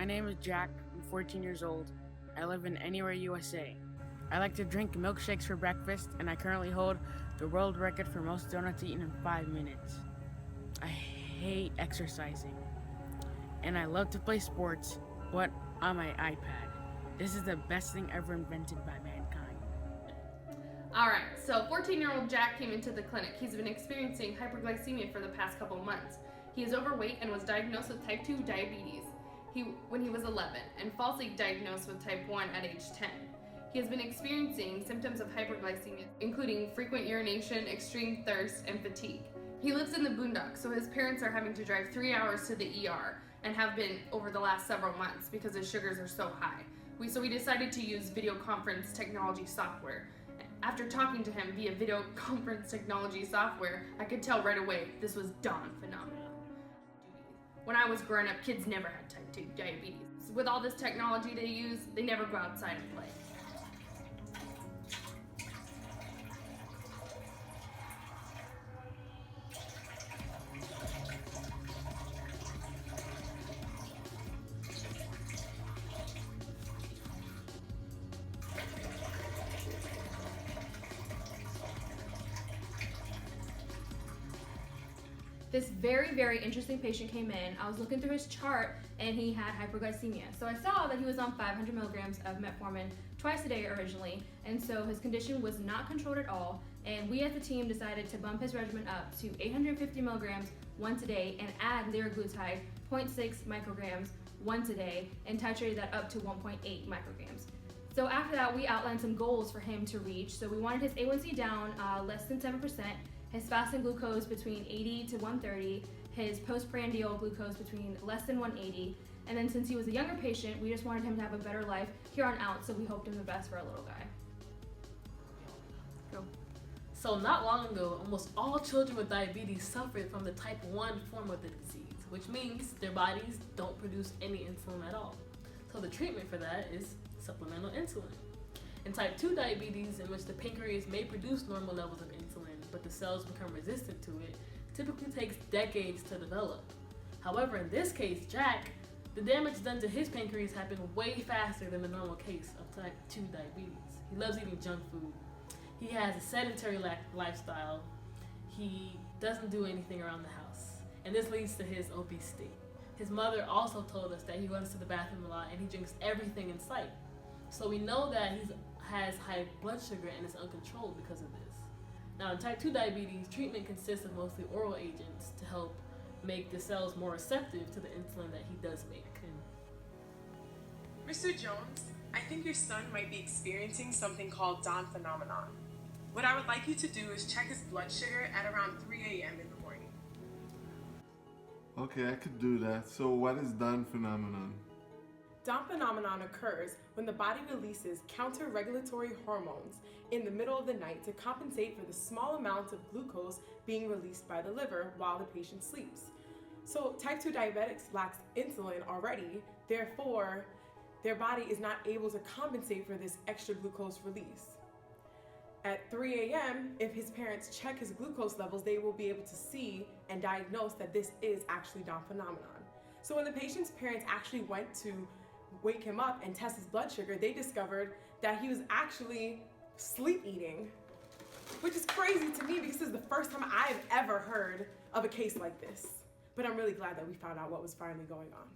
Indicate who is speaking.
Speaker 1: name is Jack. I'm 14 years old. I live in Anywhere, USA. I like to drink milkshakes for breakfast, and I currently hold the world record for most donuts eaten in 5 minutes. I hate exercising, and I love to play sports, but on my iPad. This is the best thing ever invented by mankind.
Speaker 2: Alright, so 14-year-old Jack came into the clinic. He's been experiencing hyperglycemia for the past couple months. He is overweight and was diagnosed with type 2 diabetes when he was 11 and falsely diagnosed with type 1 at age 10. He has been experiencing symptoms of hyperglycemia, including frequent urination, extreme thirst, and fatigue. He lives in the boondocks, so his parents are having to drive 3 hours to the ER and have been over the last several months because his sugars are so high. So we decided to use video conference technology software. After talking to him via video conference technology software, I could tell right away this was Dawn phenomenon. When I was growing up, kids never had type 2 diabetes. With all this technology they use, they never go outside and play. This very interesting patient came in. I was looking through his chart and he had hyperglycemia. So I saw that he was on 500 milligrams of metformin twice a day originally, and so his condition was not controlled at all. And we as a team decided to bump his regimen up to 850 milligrams once a day and add liraglutide 0.6 micrograms once a day and titrated that up to 1.8 micrograms. So after that, we outlined some goals for him to reach. So we wanted his A1C down less than 7%, his fasting glucose between 80 to 130, his postprandial glucose between less than 180, and then since he was a younger patient, we just wanted him to have a better life here on out, so we hoped him the best for a little guy. Go.
Speaker 3: So not long ago, almost all children with diabetes suffered from the type 1 form of the disease, which means their bodies don't produce any insulin at all. So the treatment for that is supplemental insulin. In type 2 diabetes, in which the pancreas may produce normal levels of insulin, but the cells become resistant to it, typically takes decades to develop. However, in this case, Jack, the damage done to his pancreas happened way faster than the normal case of type 2 diabetes. He loves eating junk food. He has a sedentary lifestyle. He doesn't do anything around the house. And this leads to his obesity. His mother also told us that he runs to the bathroom a lot and he drinks everything in sight. So we know that he has high blood sugar and is uncontrolled because of this. Now in type 2 diabetes, treatment consists of mostly oral agents to help make the cells more receptive to the insulin that he does make.
Speaker 4: Mr. Jones, I think your son might be experiencing something called Dawn phenomenon. What I would like you to do is check his blood sugar at around 3 a.m. in the morning.
Speaker 5: Okay, I could do that. So what is Dawn phenomenon?
Speaker 4: Dawn phenomenon occurs when the body releases counter-regulatory hormones in the middle of the night to compensate for the small amounts of glucose being released by the liver while the patient sleeps. So type 2 diabetics lacks insulin already, therefore their body is not able to compensate for this extra glucose release. At 3 a.m., if his parents check his glucose levels, they will be able to see and diagnose that this is actually Dawn phenomenon. So when the patient's parents actually went to wake him up and test his blood sugar, they discovered that he was actually sleep eating, which is crazy to me because this is the first time I've ever heard of a case like this. But I'm really glad that we found out what was finally going on.